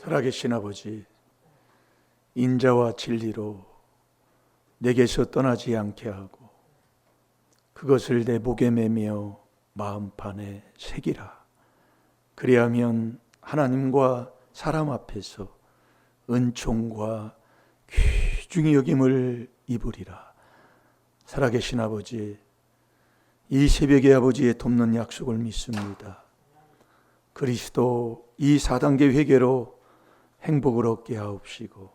살아계신 아버지, 인자와 진리로 내게서 떠나지 않게 하고 그것을 내 목에 매며 마음판에 새기라. 그리하면 하나님과 사람 앞에서 은총과 귀중히 여김을 입으리라. 살아계신 아버지, 이 새벽에 아버지의 돕는 약속을 믿습니다. 그리스도 이 4단계 회개로 행복을 얻게 하옵시고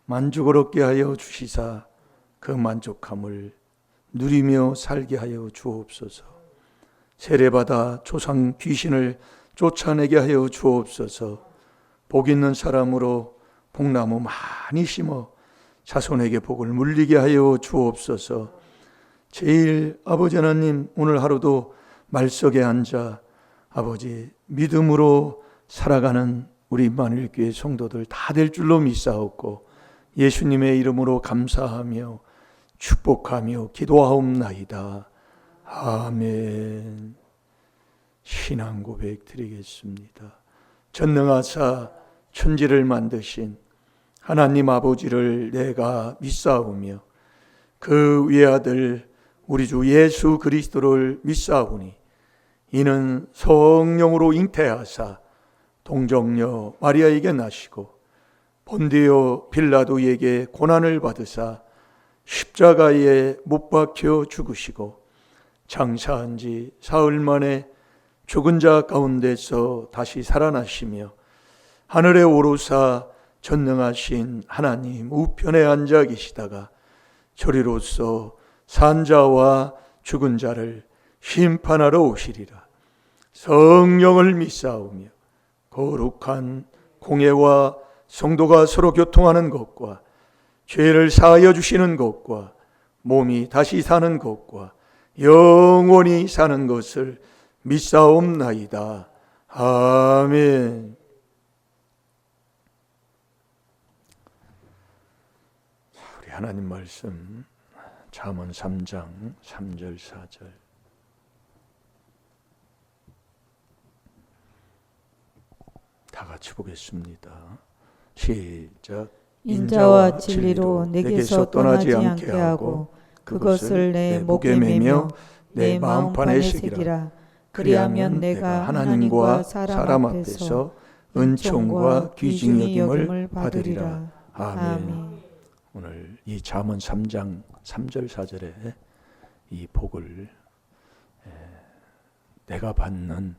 만족을 얻게 하여 주시사 그 만족함을 누리며 살게 하여 주옵소서. 세례받아 조상 귀신을 쫓아내게 하여 주옵소서. 복 있는 사람으로 복나무 많이 심어 자손에게 복을 물리게 하여 주옵소서. 제일 아버지 하나님, 오늘 하루도 말석에 앉아 아버지 믿음으로 살아가는 우리 만일교회 성도들 다 될 줄로 믿사옵고 예수님의 이름으로 감사하며 축복하며 기도하옵나이다. 아멘. 신앙 고백 드리겠습니다. 전능하사 천지를 만드신 하나님 아버지를 내가 믿사오며 그 외아들 우리 주 예수 그리스도를 믿사오니 이는 성령으로 잉태하사 동정녀 마리아에게 나시고 본디오 빌라도에게 고난을 받으사 십자가에 못 박혀 죽으시고 장사한 지 사흘 만에 죽은 자 가운데서 다시 살아나시며 하늘에 오르사 전능하신 하나님 우편에 앉아 계시다가 저리로서 산 자와 죽은 자를 심판하러 오시리라. 성령을 믿사오며 거룩한 공회와 성도가 서로 교통하는 것과 죄를 사하여 주시는 것과 몸이 다시 사는 것과 영원히 사는 것을 믿사옵나이다. 아멘. 우리 하나님 말씀 잠언 3장 3절 4절 다 같이 보겠습니다. 시작. 인자와 진리로 내게서 떠나지 않게 하고 그것을 내 목에 매며 내 마음판에 새기라. 그리하면 내가 하나님과 사람 앞에서 은총과 귀중히 여김을 받으리라. 아멘. 오늘 이 잠언 3장 3절 4절에 이 복을 내가 받는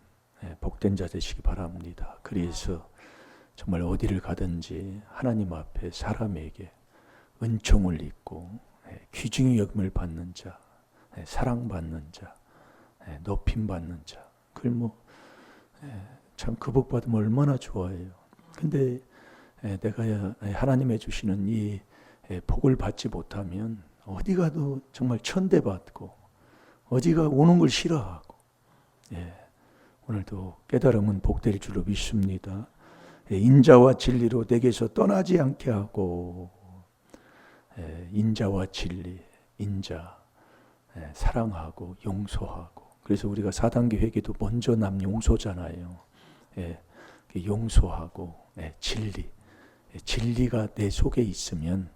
복된 자 되시기 바랍니다. 그래서 정말 어디를 가든지 하나님 앞에 사람에게 은총을 입고 귀중히 여김을 받는 자, 사랑받는 자, 높임받는 자, 그걸 참 그 복 받으면 얼마나 좋아해요. 근데 내가 하나님의 주시는 이 복을 받지 못하면 어디 가도 정말 천대받고 어디가 오는 걸 싫어하고 오늘도 깨달음은 복될 줄로 믿습니다. 인자와 진리로 내게서 떠나지 않게 하고 인자와 진리, 인자, 사랑하고 용서하고 그래서 우리가 4단계 회개도 먼저 남 용서잖아요. 용서하고 진리, 진리가 내 속에 있으면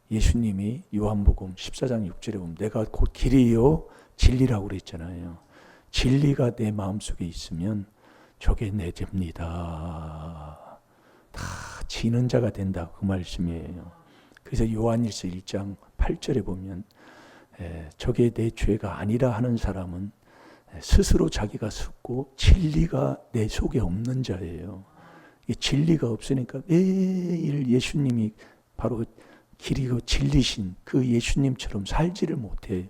예수님이 요한복음 14장 6절에 보면 내가 곧 길이요 진리라고 그랬잖아요. 진리가 내 마음속에 있으면 저게 내 죄입니다. 다 지는 자가 된다 그 말씀이에요. 그래서 요한일서 1장 8절에 보면 저게 내 죄가 아니라 하는 사람은 스스로 자기가 숨고 진리가 내 속에 없는 자예요. 진리가 없으니까 매일 예수님이 바로 길이고 진리신 그 예수님처럼 살지를 못해요.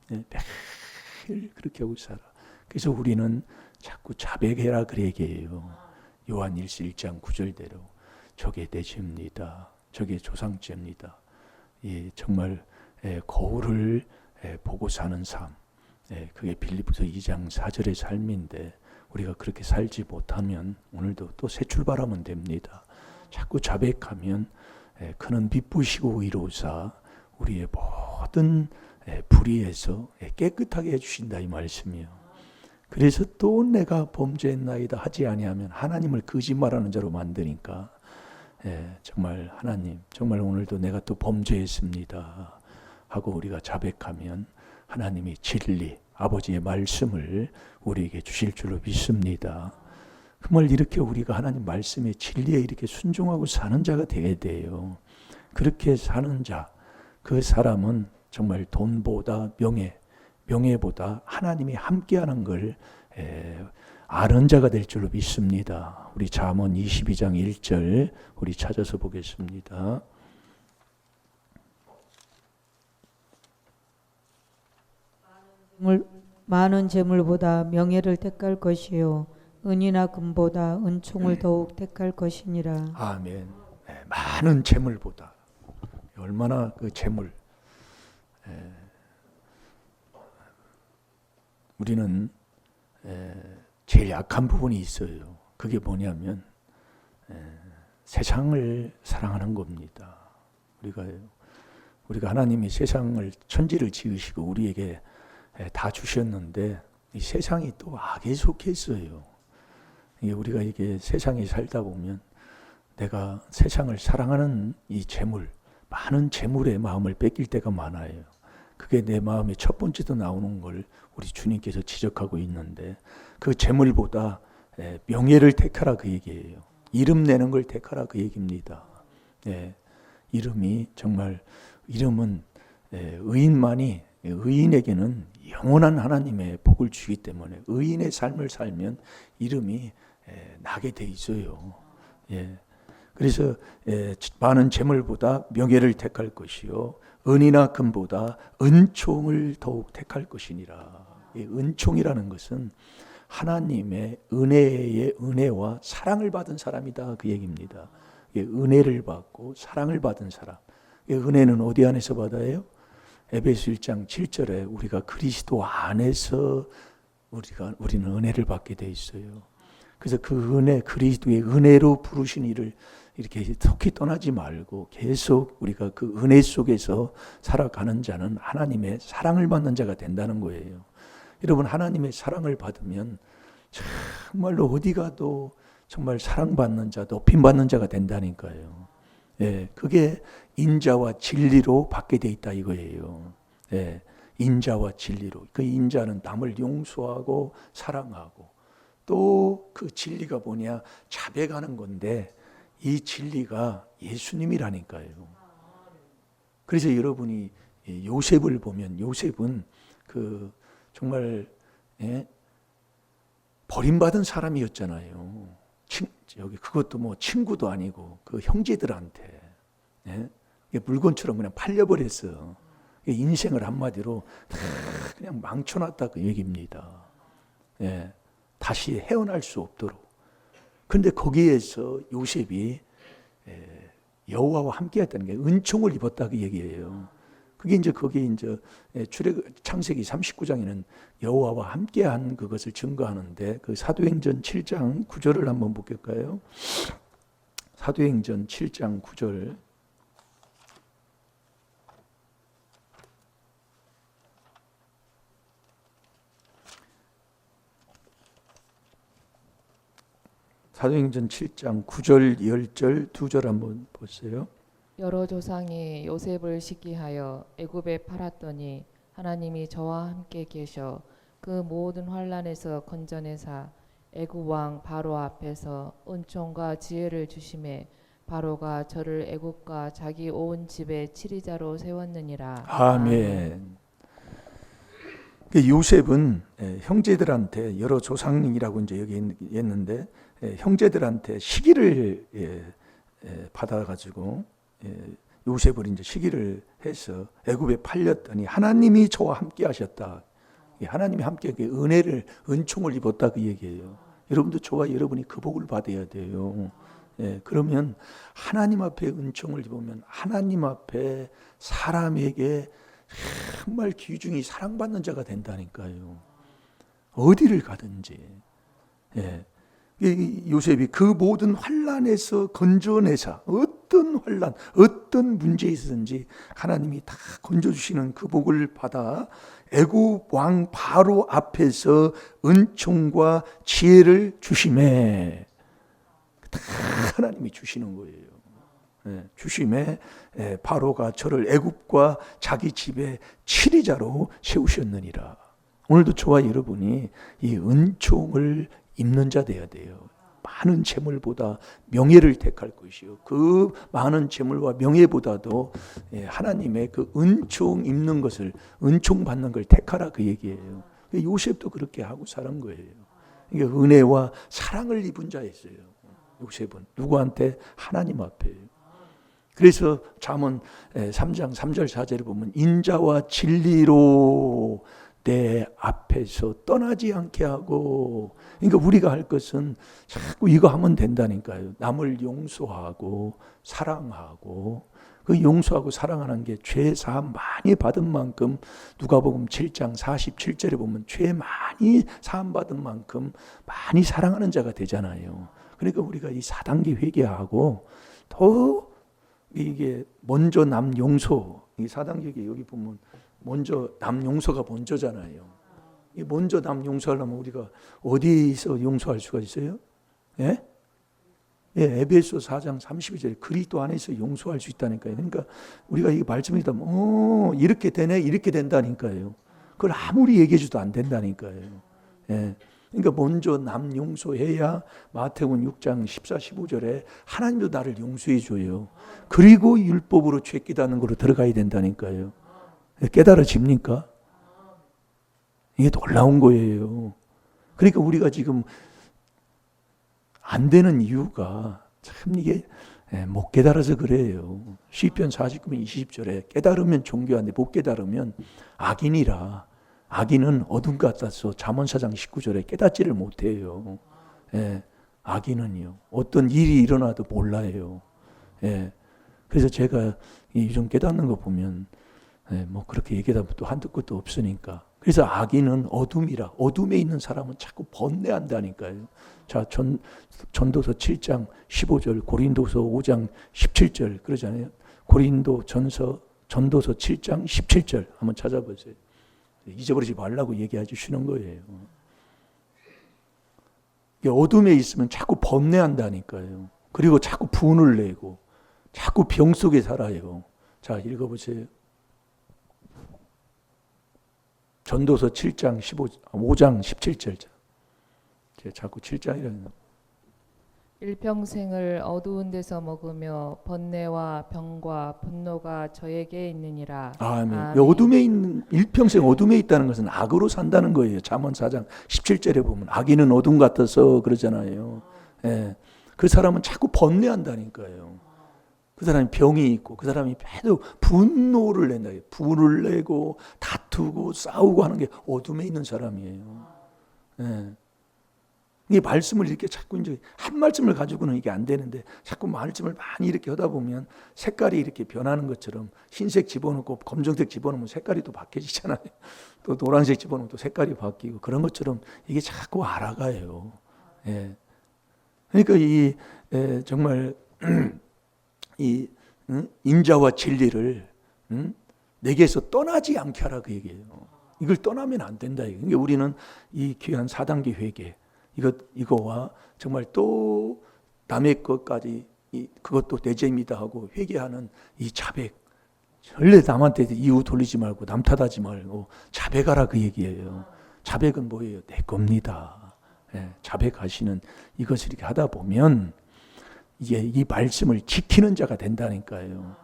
매일 그렇게 하고 살아. 그래서 우리는 자꾸 자백해라 그 얘기예요. 요한일서 1장 9절대로 저게 내 죄입니다. 저게 조상죄입니다. 정말 거울을 보고 사는 삶, 그게 빌립보서 2장 4절의 삶인데 우리가 그렇게 살지 못하면 오늘도 또 새 출발하면 됩니다. 자꾸 자백하면 그는 미쁘시고 의로우사 우리의 모든 불의에서 깨끗하게 해주신다 이 말씀이에요. 그래서 또 내가 범죄했나이다 하지 아니하면 하나님을 거짓말하는 자로 만드니까 정말 하나님 정말 오늘도 내가 또 범죄했습니다 하고 우리가 자백하면 하나님이 진리 아버지의 말씀을 우리에게 주실 줄로 믿습니다. 정말 이렇게 우리가 하나님 말씀의 진리에 이렇게 순종하고 사는 자가 되어야 돼요. 그렇게 사는 자, 그 사람은 정말 돈보다 명예보다 하나님이 함께하는 걸 아는 자가 될 줄로 믿습니다. 우리 잠언 22장 1절 우리 찾아서 보겠습니다. 많은 재물보다 명예를 택할 것이요 은이나 금보다 은총을 더욱 택할 것이니라. 아멘. 많은 재물보다 얼마나 그 재물 우리는 제일 약한 부분이 있어요. 그게 뭐냐면 세상을 사랑하는 겁니다. 우리가 하나님이 세상을 천지를 지으시고 우리에게 다 주셨는데 이 세상이 또 악에 속해 있어요. 우리가 이게 세상에 살다 보면 내가 세상을 사랑하는 이 재물, 많은 재물의 마음을 뺏길 때가 많아요. 그게 내 마음의 첫 번째도 나오는 걸 우리 주님께서 지적하고 있는데 그 재물보다 명예를 택하라 그 얘기예요. 이름 내는 걸 택하라 그 얘기입니다. 이름이 정말 이름은 의인에게는 영원한 하나님의 복을 주기 때문에 의인의 삶을 살면 이름이 나게 돼 있어요. 그래서 많은 재물보다 명예를 택할 것이요 은이나 금보다 은총을 더욱 택할 것이니라. 은총이라는 것은 하나님의 은혜의 은혜와 사랑을 받은 사람이다 그 얘기입니다. 은혜를 받고 사랑을 받은 사람. 은혜는 어디 안에서 받아요? 에베소 1장 7절에 우리가 그리스도 안에서 우리는 은혜를 받게 돼 있어요. 그래서 그 은혜, 그리스도의 은혜로 부르신 이를 이렇게 속히 떠나지 말고 계속 우리가 그 은혜 속에서 살아가는 자는 하나님의 사랑을 받는 자가 된다는 거예요. 여러분 하나님의 사랑을 받으면 정말로 어디 가도 정말 사랑받는 자, 높임받는 자가 된다니까요. 그게 인자와 진리로 받게 돼 있다 이거예요. 인자와 진리로. 그 인자는 남을 용서하고 사랑하고 또 그 진리가 뭐냐? 자백하는 건데 이 진리가 예수님이라니까요. 그래서 여러분이 요셉을 보면 요셉은 그 정말 버림받은 사람이었잖아요. 여기 그것도 뭐 친구도 아니고 그 형제들한테 물건처럼 그냥 팔려버렸어. 인생을 한마디로 그냥 망쳐놨다 그 얘기입니다. 다시 헤어날 수 없도록. 그런데 거기에서 요셉이 여호와와 함께했다는 게 은총을 입었다 그 얘기예요. 그게 이제 거기 이제 창세기 39장에는 여호와와 함께한 그것을 증거하는데 그 사도행전 7장 9절을 한번 볼까요? 사도행전 7장 9절. 사도행전 7장 9절, 10절, 2절 한번 보세요. 여러 조상이 요셉을 시기하여 애굽에 팔았더니 하나님이 저와 함께 계셔 그 모든 환난에서 건져내사 애굽 왕 바로 앞에서 은총과 지혜를 주심에 바로가 저를 애굽과 자기 온 집의 치리자로 세웠느니라. 아멘. 요셉은 형제들한테 여러 조상이라고 이제 여기 있는데 형제들한테 시기를 받아가지고 요셉을 이제 시기를 해서 애굽에 팔렸더니 하나님이 저와 함께 하셨다. 하나님이 함께 은혜를 은총을 입었다 그 얘기예요. 여러분도 저와 여러분이 그 복을 받아야 돼요. 그러면 하나님 앞에 은총을 입으면 하나님 앞에 사람에게 정말 귀중히 사랑받는 자가 된다니까요. 어디를 가든지. 요셉이 그 모든 환난에서 건져내사 어떤 어떤 환난, 어떤 문제에 있든지 하나님이 다 건져주시는 그 복을 받아 애굽 왕 바로 앞에서 은총과 지혜를 주심에 다 하나님이 주시는 거예요. 주심에 바로가 저를 애굽과 자기 집에 치리자로 세우셨느니라. 오늘도 저와 여러분이 이 은총을 입는 자 돼야 돼요. 많은 재물보다 명예를 택할 것이요, 그 많은 재물과 명예보다도 하나님의 그 은총 입는 것을, 은총 받는 걸 택하라, 그 얘기예요. 요셉도 그렇게 하고 살은 거예요. 이게 은혜와 사랑을 입은 자였어요. 요셉은 누구한테? 하나님 앞에. 그래서 잠언 3장 3절 4절에 보면 인자와 진리로 내 앞에서 떠나지 않게 하고, 그러니까 우리가 할 것은 자꾸 이거 하면 된다니까요. 남을 용서하고 사랑하고, 그 용서하고 사랑하는 게 죄 사함 많이 받은 만큼, 누가복음 7장 47절에 보면 죄 많이 사함 받은 만큼 많이 사랑하는 자가 되잖아요. 그러니까 우리가 이 4단계 회개하고 더 이게 먼저 남 용서, 이 4단계 여기 보면 먼저 남 용서가 먼저잖아요. 이 먼저 남 용서하려면 우리가 어디서 용서할 수가 있어요? 예? 에베소 4장 32절에 그리스도 안에서 용서할 수 있다니까요. 그러니까 우리가 이 말씀을 듣다 이렇게 되네, 이렇게 된다니까요. 그걸 아무리 얘기해줘도 안 된다니까요. 예. 그러니까 먼저 남 용서해야 마태복음 6장 14, 15절에 하나님도 나를 용서해 줘요. 그리고 율법으로 죄 깨닫는 거로 들어가야 된다니까요. 깨달아집니까? 이게 놀라운 거예요. 그러니까 우리가 지금 안 되는 이유가 참 이게 못 깨달아서 그래요. 시편 49편 20절에 깨달으면 존귀한데 못 깨달으면 악인이라. 악인은 어둠 같아서 잠언 4장 19절에 깨닫지를 못해요. 악인은요, 어떤 일이 일어나도 몰라요. 그래서 제가 좀 깨닫는 거 보면 뭐 그렇게 얘기하다 또 한두 끝도 없으니까. 그래서 악인은 어둠이라. 어둠에 있는 사람은 자꾸 번뇌한다니까요. 자, 전도서 7장 15절, 고린도서 5장 17절 그러잖아요. 전도서 7장 17절 한번 찾아보세요. 잊어버리지 말라고 얘기해 주시는 거예요. 어둠에 있으면 자꾸 번뇌한다니까요. 그리고 자꾸 분을 내고 자꾸 병 속에 살아요. 자, 읽어보세요. 전도서 7장 5장 17절. 제가 자꾸 7장이라는. 일평생을 어두운 데서 먹으며 번뇌와 병과 분노가 저에게 있느니라. 아멘. 아멘. 어둠에 있는, 일평생 어둠에 있다는 것은 악으로 산다는 거예요. 잠언 4장 17절에 보면 악인은 어둠 같아서 그러잖아요. 그 사람은 자꾸 번뇌한다니까요. 그 사람이 병이 있고 그 사람이 계속 분노를 낸다. 분을 내고 다투고 싸우고 하는 게 어둠에 있는 사람이에요. 이 말씀을 이렇게 자꾸 이제 한 말씀을 가지고는 이게 안 되는데 자꾸 말씀을 많이 이렇게 하다 보면 색깔이 이렇게 변하는 것처럼 흰색 집어넣고 검정색 집어넣으면 색깔이 또 바뀌어지잖아요. 또 노란색 집어넣으면 또 색깔이 바뀌고 그런 것처럼 이게 자꾸 알아가요. 그러니까 정말 이 인자와 진리를 내게서 떠나지 않게 하라 그 얘기예요. 이걸 떠나면 안 된다. 그러니까 우리는 이 귀한 4단계 회개 이거와 정말 또 남의 것까지 그것도 내 죄입니다 하고 회개하는 이 자백, 원래 남한테 이유 돌리지 말고 남 탓하지 말고 자백하라 그 얘기예요. 자백은 뭐예요? 내 겁니다. 자백하시는 이것을 이렇게 하다 보면 이게 이 말씀을 지키는 자가 된다니까요.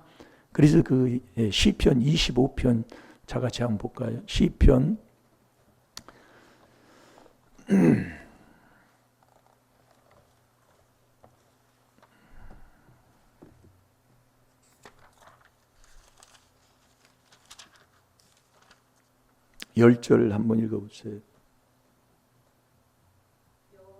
그래서 그 시편 25편 자 같이 한번 볼까요? 시편 10절 한번 읽어보세요.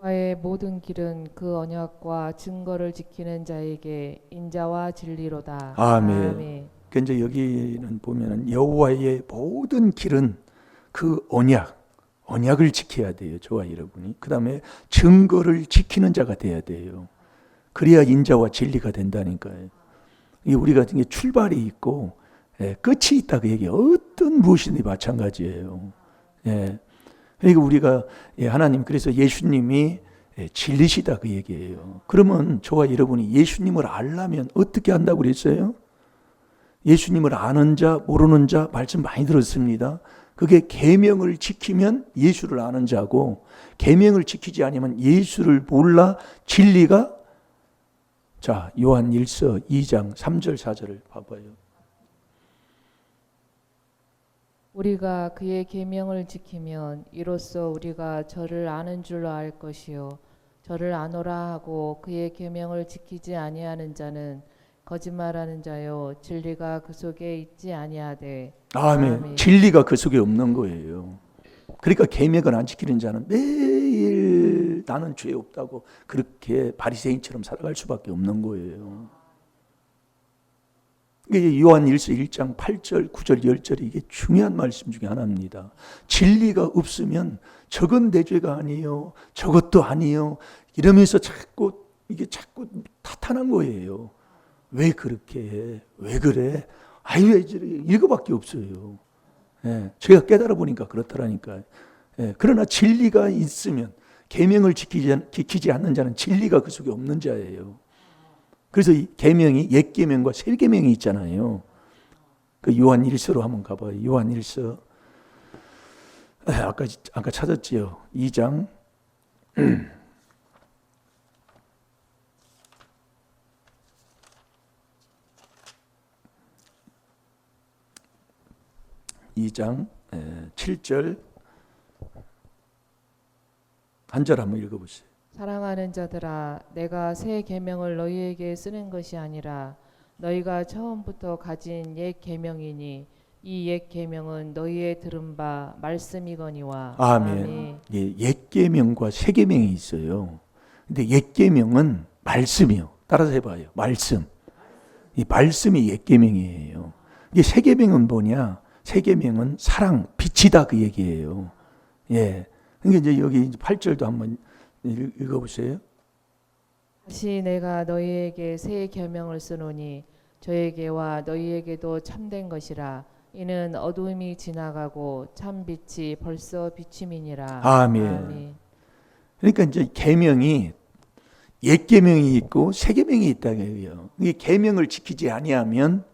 여호와의 모든 길은 그 언약과 증거를 지키는 자에게 인자와 진리로다. 아멘. 그런데 여기는 보면은 여호와의 모든 길은 그 언약을 지켜야 돼요. 저와 여러분이. 그 다음에 증거를 지키는 자가 돼야 돼요. 그래야 인자와 진리가 된다니까요. 이 우리가 이게 출발이 있고 끝이 있다 그 얘기예요. 어떤 무엇이든지 마찬가지예요. 그러니까 우리가 하나님 그래서 예수님이 진리시다 그 얘기예요. 그러면 저와 여러분이 예수님을 알려면 어떻게 한다고 그랬어요? 예수님을 아는 자 모르는 자 말씀 많이 들었습니다. 그게 계명을 지키면 예수를 아는 자고 계명을 지키지 않으면 예수를 몰라 진리가 자 요한 1서 2장 3절 4절을 봐봐요. 우리가 그의 계명을 지키면 이로써 우리가 저를 아는 줄로 알 것이요 저를 아노라 하고 그의 계명을 지키지 아니하는 자는 거짓말하는 자요 진리가 그 속에 있지 아니하되. 아멘. 진리가 그 속에 없는 거예요. 그러니까 계명을 안 지키는 자는 매일 나는 죄 없다고 그렇게 바리새인처럼 살아갈 수밖에 없는 거예요. 이게 요한 1서 1장 8절, 9절, 10절이 이게 중요한 말씀 중에 하나입니다. 진리가 없으면 저건 내 죄가 아니에요. 저것도 아니에요. 이러면서 자꾸 탓하는 거예요. 왜 그렇게 해? 왜 그래? 아유, 왜 저래? 이거밖에 없어요. 제가 깨달아 보니까 그렇더라니까. 그러나 진리가 있으면 계명을 지키지 않는 자는 진리가 그 속에 없는 자예요. 그래서 이 계명이 옛 계명과 새 계명이 있잖아요. 그 요한 1서로 한번 가봐요. 요한 1서 아까 찾았지요. 2장 2장 7절 한 절 한번 읽어보세요. 사랑하는 자들아 내가 새 계명을 너희에게 쓰는 것이 아니라 너희가 처음부터 가진 옛 계명이니 이 옛 계명은 너희의 들은 바 말씀이거니와. 아멘. 옛 계명과 새 계명이 있어요. 근데 옛 계명은 말씀이요. 따라서 해봐요. 말씀. 이 말씀이 옛 계명이에요. 이게 새 계명은 뭐냐? 새 계명은 사랑, 빛이다 그 얘기예요. 그러니까 이제 여기 8절도 한번 읽어보세요. 다시 내가 너희에게 새 계명을 쓰노니 저에게와 너희에게도 참된 것이라. 이는 어둠이 지나가고 참 빛이 벌써 비침이니라. 아멘. 그러니까 이제 계명이 옛 계명이 있고 새 계명이 있다 그래요. 이 계명을 지키지 아니하면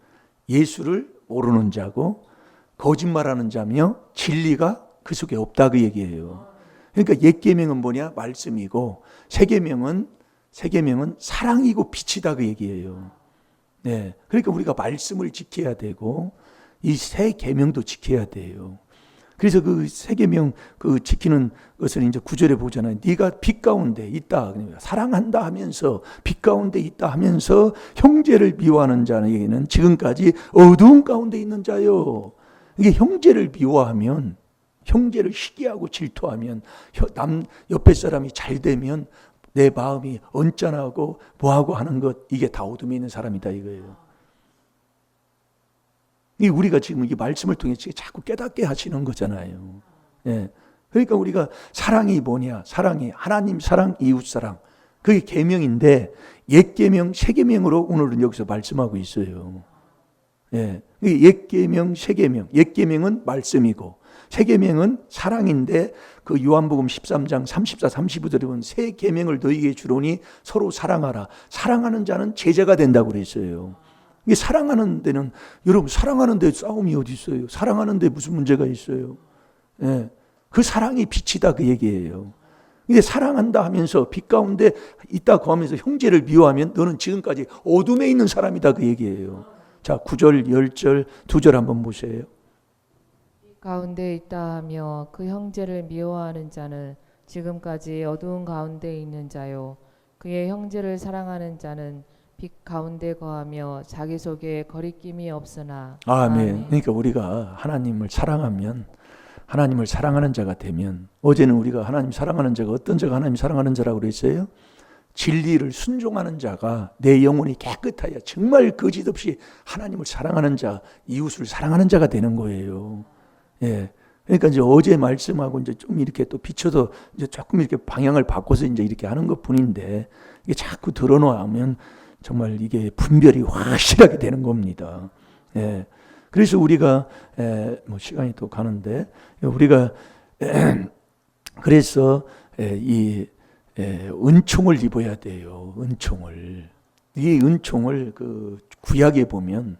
예수를 모르는 자고 거짓말하는 자며 진리가 그 속에 없다 그 얘기예요. 그러니까 옛 계명은 뭐냐? 말씀이고 새 계명은 사랑이고 빛이다 그 얘기예요. 그러니까 우리가 말씀을 지켜야 되고 이 새 계명도 지켜야 돼요. 그래서 그 새 계명 그 지키는 것을 이제 9절에 보잖아요. 네가 빛 가운데 있다. 사랑한다 하면서 빛 가운데 있다 하면서 형제를 미워하는 자에게는 지금까지 어두운 가운데 있는 자요. 이게 형제를 미워하면 형제를 시기하고 질투하면 남 옆에 사람이 잘 되면 내 마음이 언짢아하고 뭐하고 하는 것 이게 다 어둠에 있는 사람이다 이거예요. 이 우리가 지금 이 말씀을 통해 자꾸 깨닫게 하시는 거잖아요. 그러니까 우리가 사랑이 뭐냐? 사랑이 하나님 사랑, 이웃 사랑. 그게 계명인데 옛 계명, 새 계명으로 오늘은 여기서 말씀하고 있어요. 옛 계명, 새 계명. 옛 계명은 말씀이고 새 계명은 사랑인데 그 요한복음 13장 34, 35절에 보면 새 계명을 너희에게 주노니 서로 사랑하라. 사랑하는 자는 제자가 된다고 그랬어요. 이게 사랑하는 데는 여러분 사랑하는 데 싸움이 어디 있어요? 사랑하는 데 무슨 문제가 있어요? 그 사랑이 빛이다 그 얘기예요. 근데 사랑한다 하면서 빛 가운데 있다고 하면서 형제를 미워하면 너는 지금까지 어둠에 있는 사람이다 그 얘기예요. 자, 9절, 10절, 2절 한번 보세요. 가운데 있다 하며 그 형제를 미워하는 자는 지금까지 어두운 가운데 있는 자요 그의 형제를 사랑하는 자는 빛 가운데 거하며 자기 속에 거리낌이 없으나. 아멘. 그러니까 우리가 하나님을 사랑하면 하나님을 사랑하는 자가 되면 어제는 우리가 하나님 사랑하는 자가 어떤 자가 하나님 사랑하는 자라고 그랬어요? 진리를 순종하는 자가 내 영혼이 깨끗하여 정말 거짓 없이 하나님을 사랑하는 자, 이웃을 사랑하는 자가 되는 거예요. 그러니까 이제 어제 말씀하고 이제 좀 이렇게 또 비춰서 이제 조금 이렇게 방향을 바꿔서 이제 이렇게 하는 것 뿐인데 이게 자꾸 드러나면 정말 이게 분별이 확실하게 되는 겁니다. 예. 그래서 우리가 뭐 시간이 또 가는데 우리가 그래서 이 은총을 입어야 돼요. 은총을. 이 은총을 그 구약에 보면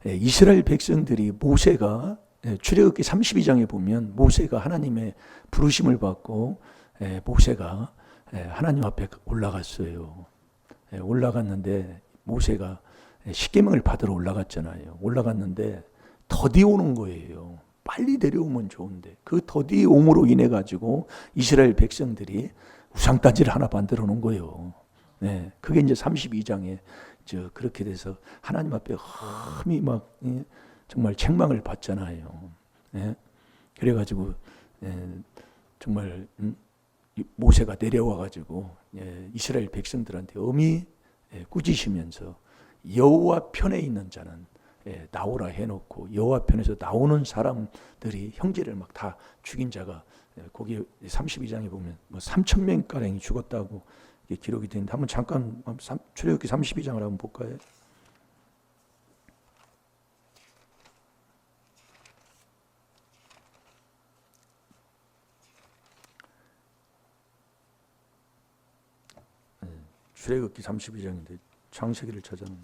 이스라엘 백성들이 모세가 출애굽기 32장에 보면 모세가 하나님의 부르심을 받고 모세가 하나님 앞에 올라갔어요. 올라갔는데 모세가 십계명을 받으러 올라갔잖아요. 올라갔는데 더디 오는 거예요. 빨리 내려오면 좋은데 그 더디 옴으로 인해 가지고 이스라엘 백성들이 우상단지를 하나 만들어 놓은 거예요. 그게 이제 32장에 그렇게 돼서 하나님 앞에 험히 막 정말 책망을 받잖아요. 그래가지고 정말 모세가 내려와 가지고 이스라엘 백성들한테 엄히 꾸짖으면서 여호와 편에 있는 자는 나오라 해놓고 여호와 편에서 나오는 사람들이 형제를 막 다 죽인 자가 거기 32장에 보면 뭐 3,000명 가량이 죽었다고 기록이 되는데 한번 잠깐 출애굽기 32장을 한번 볼까요? 출애굽기 32장인데 창세기를 찾아놓은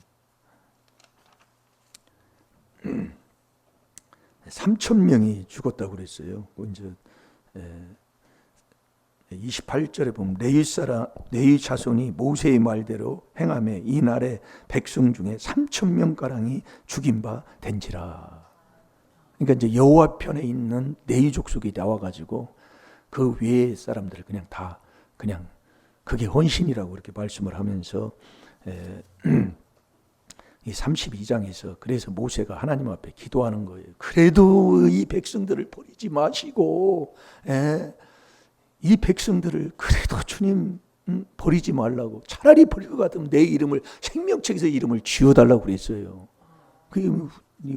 3,000명이 죽었다고 그랬어요. 이제 28절에 보면 레위 자손이 모세의 말대로 행하며 이날에 백성 중에 3,000명 가량이 죽인 바 된지라. 그러니까 이제 여호와 편에 있는 레위 족속이 나와가지고 그 외의 사람들을 그냥 다 그냥 그게 헌신이라고 이렇게 말씀을 하면서 이 32장에서 그래서 모세가 하나님 앞에 기도하는 거예요. 그래도 이 백성들을 버리지 마시고 이 백성들을 그래도 주님 버리지 말라고 차라리 버릴 것 같으면 내 이름을 생명책에서 이름을 지워달라고 그랬어요. 그게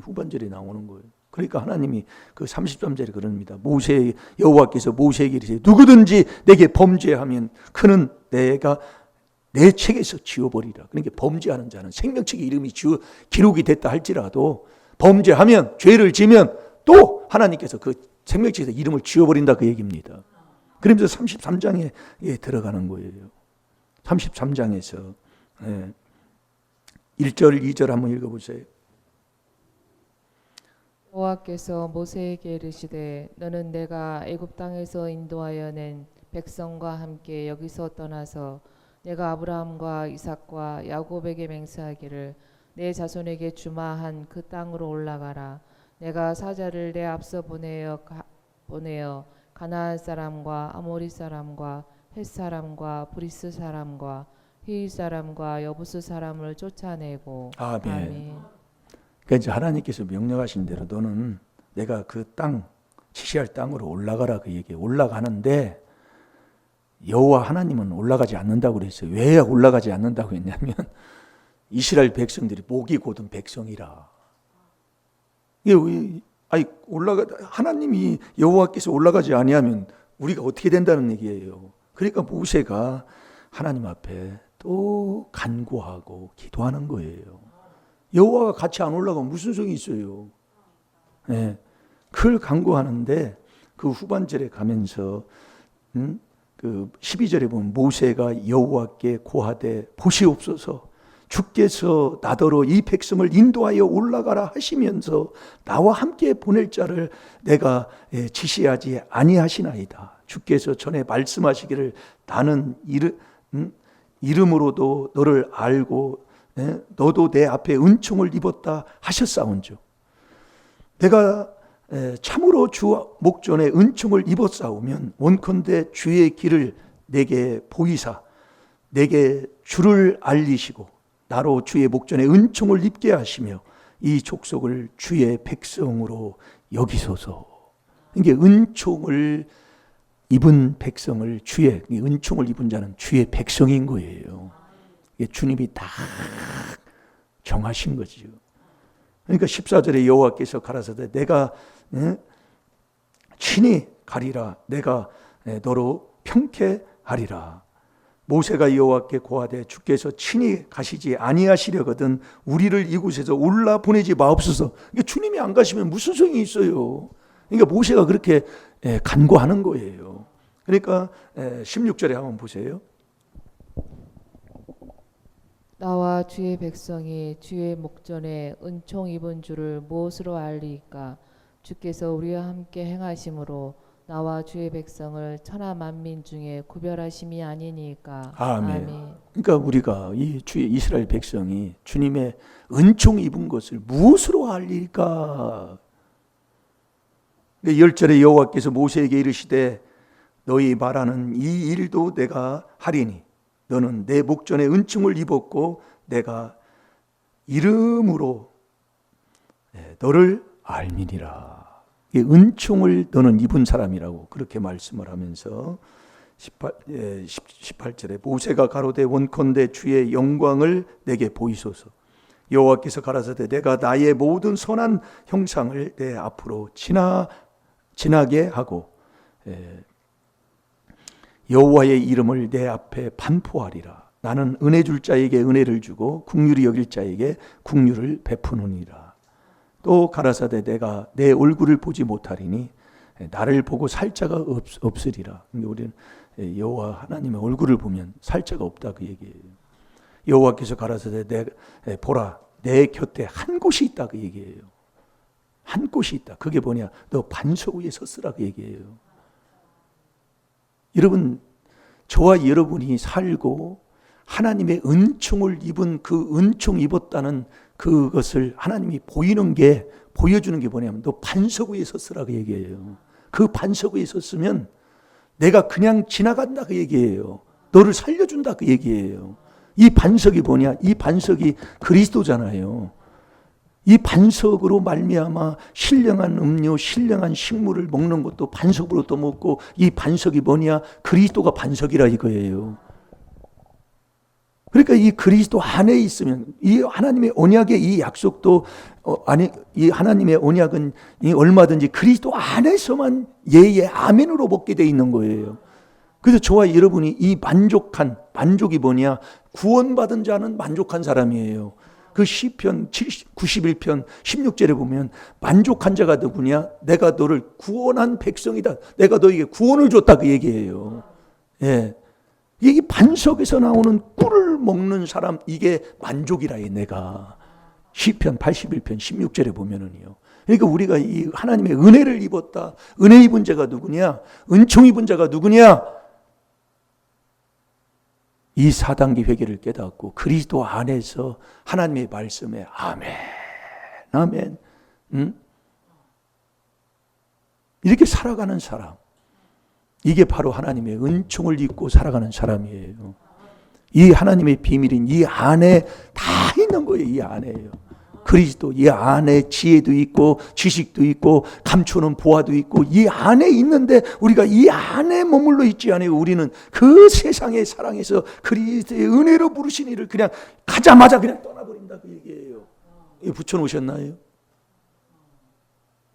후반절에 나오는 거예요. 그러니까 하나님이 그 33절에 그럽니다. 여호와께서 모세에게 이르시되 누구든지 내게 범죄하면 그는 내가 내 책에서 지워버리라. 그러니까 범죄하는 자는 생명책에 이름이 기록이 됐다 할지라도 범죄하면 죄를 지면 또 하나님께서 그 생명책에서 이름을 지워버린다 그 얘기입니다. 그러면서 33장에 들어가는 거예요. 33장에서 1절 2절 한번 읽어보세요. 여호와께서 모세에게 이르시되 너는 내가 애굽 땅에서 인도하여 낸 백성과 함께 여기서 떠나서 내가 아브라함과 이삭과 야곱에게 맹세하기를 내 자손에게 주마한 그 땅으로 올라가라. 내가 사자를 내 앞서 보내어 가나안 사람과 아모리 사람과 헷 사람과 브리스 사람과 히윗 사람과 여부스 사람을 쫓아내고. 아멘. 그러니까 이제 하나님께서 명령하신 대로 너는 내가 그 땅 지시할 땅으로 올라가라 그 얘기예요. 올라가는데 여호와 하나님은 올라가지 않는다고 그랬어요. 왜 올라가지 않는다고 했냐면 이스라엘 백성들이 목이 곧은 백성이라. 하나님이 여호와께서 올라가지 아니하면 우리가 어떻게 된다는 얘기예요. 그러니까 모세가 하나님 앞에 또 간구하고 기도하는 거예요. 여호와가 같이 안 올라가면 무슨 소용이 있어요. 그걸 간구하는데 그 후반절에 가면서 그 12절에 보면 모세가 여호와께 고하되 보시옵소서 주께서 나더러 이 백성을 인도하여 올라가라 하시면서 나와 함께 보낼 자를 내가 지시하지 아니하시나이다. 주께서 전에 말씀하시기를 나는 이름으로도 너를 알고 너도 내 앞에 은총을 입었다 하셨사온즉 내가 참으로 주 목전에 은총을 입었사오면 원컨대 주의 길을 내게 보이사 내게 주를 알리시고 나로 주의 목전에 은총을 입게 하시며 이 족속을 주의 백성으로 여기소서. 이게 은총을 입은 백성을 은총을 입은 자는 주의 백성인 거예요. 이게 주님이 다 정하신 거죠. 그러니까 14절에 여호와께서 가라사대 내가 친히 가리라. 내가 너로 평케하리라. 모세가 여호와께 고하되 주께서 친히 가시지 아니하시려거든 우리를 이곳에서 올라 보내지 마옵소서. 그러니까 주님이 안 가시면 무슨 소용이 있어요. 그러니까 모세가 그렇게 간구하는 거예요. 그러니까 16절에 한번 보세요. 나와 주의 백성이 주의 목전에 은총 입은 줄을 무엇으로 알리까? 주께서 우리와 함께 행하심으로 나와 주의 백성을 천하 만민 중에 구별하심이 아니니까. 아멘. 그러니까 우리가 이 주의 이스라엘 백성이 주님의 은총 입은 것을 무엇으로 알릴까? 10절에 여호와께서 모세에게 이르시되 너희 말하는 이 일도 내가 하리니 너는 내 목전에 은총을 입었고 내가 이름으로 너를 알미니라. 은총을 너는 입은 사람이라고 그렇게 말씀을 하면서 18절에 모세가 가로되 원컨대 주의 영광을 내게 보이소서. 여호와께서 가라사대 내가 나의 모든 선한 형상을 내 앞으로 지나게 하고 여호와의 이름을 내 앞에 반포하리라. 나는 은혜 줄 자에게 은혜를 주고 긍휼히 여길 자에게 긍휼을 베푸느니라. 또 가라사대 내가 내 얼굴을 보지 못하리니 나를 보고 살 자가 없으리라. 근데 우리는 여호와 하나님의 얼굴을 보면 살 자가 없다 그 얘기예요. 여호와께서 가라사대 보라 내 곁에 한 곳이 있다 그 얘기예요. 한 곳이 있다. 그게 뭐냐? 너 반석 위에 섰으라 그 얘기예요. 여러분, 저와 여러분이 살고 하나님의 은총을 입은 그 은총 입었다는 그것을 하나님이 보여주는 게 뭐냐면 너 반석 위에 섰으라 그 얘기예요. 그 반석 위에 섰으면 내가 그냥 지나간다 그 얘기예요. 너를 살려준다 그 얘기예요. 이 반석이 뭐냐? 이 반석이 그리스도잖아요. 이 반석으로 말미암아 신령한 음료, 신령한 식물을 먹는 것도 반석으로 또 먹고 이 반석이 뭐냐? 그리스도가 반석이라 이거예요. 그러니까 이 그리스도 안에 있으면 이 하나님의 언약의 이 약속도 이 하나님의 언약은 얼마든지 그리스도 안에서만 예의 아멘으로 먹게 돼 있는 거예요. 그래서 저와 여러분이 이 만족이 뭐냐? 구원받은 자는 만족한 사람이에요. 그 시편 91편 16절에 보면 만족한 자가 누구냐? 내가 너를 구원한 백성이다. 내가 너에게 구원을 줬다 그 얘기예요. 예. 이게 반석에서 나오는 꿀을 먹는 사람 이게 만족이라 해 내가. 시편 81편 16절에 보면은요. 그러니까 우리가 이 하나님의 은혜를 입었다. 은혜 입은 자가 누구냐? 은총 입은 자가 누구냐? 이 4단계 회개를 깨닫고 그리스도 안에서 하나님의 말씀에 아멘, 아멘, 이렇게 살아가는 사람, 이게 바로 하나님의 은총을 입고 살아가는 사람이에요. 이 하나님의 비밀인 이 안에 다 있는 거예요. 이 안에요. 그리스도 이 안에 지혜도 있고 지식도 있고 감추는 보화도 있고 이 안에 있는데 우리가 이 안에 머물러 있지 않아요. 우리는 그 세상의 사랑에서 그리스도의 은혜로 부르신 이를 그냥 가자마자 그냥 떠나버린다 그 얘기예요. 이거 붙여놓으셨나요?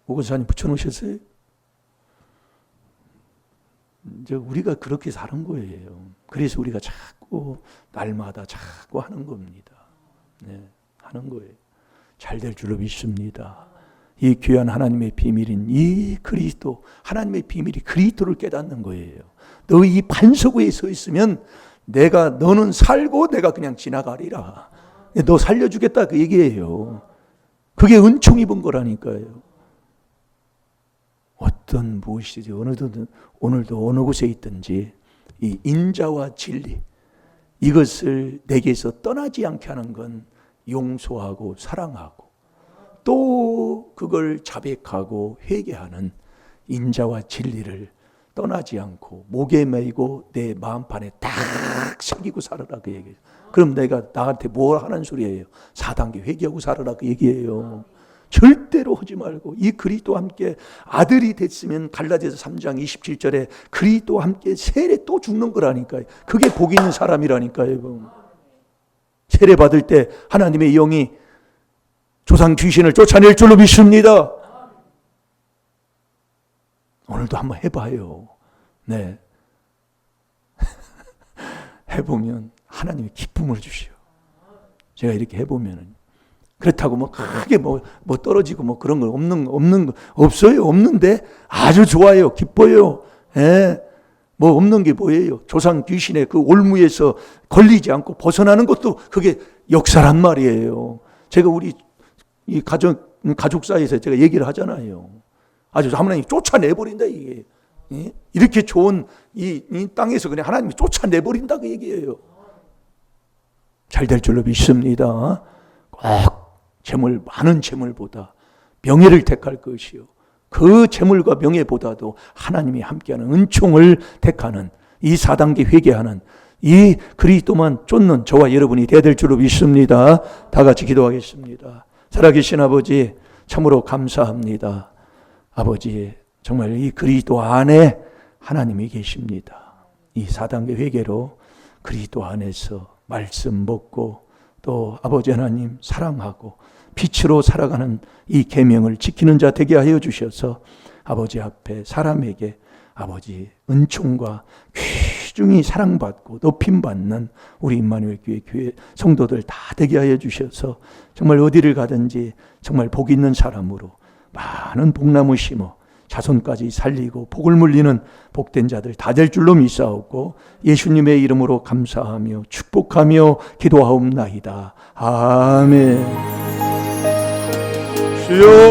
오건사님 붙여놓으셨어요? 이제 우리가 그렇게 사는 거예요. 그래서 우리가 자꾸 날마다 자꾸 하는 겁니다. 네, 하는 거예요. 잘 될 줄로 믿습니다. 이 귀한 하나님의 비밀인 이 그리스도, 하나님의 비밀이 그리스도를 깨닫는 거예요. 너 이 반석 위에 서 있으면 너는 살고 내가 그냥 지나가리라. 너 살려주겠다 그 얘기예요. 그게 은총 입은 거라니까요. 어떤 무엇이든지 오늘도 어느 곳에 있든지 이 인자와 진리 이것을 내게서 떠나지 않게 하는 건 용서하고 사랑하고 또 그걸 자백하고 회개하는 인자와 진리를 떠나지 않고 목에 메이고 내 마음판에 딱 새기고 살아라 그 얘기예요. 그럼 내가 나한테 뭘 하는 소리예요? 4단계 회개하고 살아라 그 얘기예요. 절대로 하지 말고 이 그리스도와 함께 아들이 됐으면 갈라디아서 3장 27절에 그리스도와 함께 세례 또 죽는 거라니까요. 그게 복 있는 사람이라니까요. 세례 받을 때 하나님의 영이 조상 귀신을 쫓아낼 줄로 믿습니다. 오늘도 한번 해봐요. 네. 해보면 하나님이 기쁨을 주시오. 제가 이렇게 해보면은 그렇다고 뭐 크게 뭐 떨어지고 뭐 그런 거 없는 거 없어요. 없는데 아주 좋아요. 기뻐요. 예. 뭐 없는 게 뭐예요? 조상 귀신의 그 올무에서 걸리지 않고 벗어나는 것도 그게 역사란 말이에요. 제가 우리 이 가족 사이에서 제가 얘기를 하잖아요. 아주 하나님이 쫓아내버린다 이게. 예? 이렇게 좋은 이 땅에서 그냥 하나님이 쫓아내버린다 그 얘기예요. 잘 될 줄로 믿습니다. 꼭 많은 재물보다 명예를 택할 것이요. 그 재물과 명예보다도 하나님이 함께하는 은총을 택하는 이 4단계 회개하는 이 그리스도만 쫓는 저와 여러분이 되어야 될 줄로 믿습니다. 다 같이 기도하겠습니다. 살아계신 아버지 참으로 감사합니다. 아버지 정말 이 그리스도 안에 하나님이 계십니다. 이 4단계 회개로 그리스도 안에서 말씀 먹고 또 아버지 하나님 사랑하고 빛으로 살아가는 이 계명을 지키는 자 되게 하여 주셔서 아버지 앞에 사람에게 아버지 은총과 귀중히 사랑받고 높임받는 우리 임마누엘 교회 성도들 다 되게 하여 주셔서 정말 어디를 가든지 정말 복 있는 사람으로 많은 복나무 심어 자손까지 살리고 복을 물리는 복된 자들 다 될 줄로 믿사옵고 예수님의 이름으로 감사하며 축복하며 기도하옵나이다. 아멘. 주여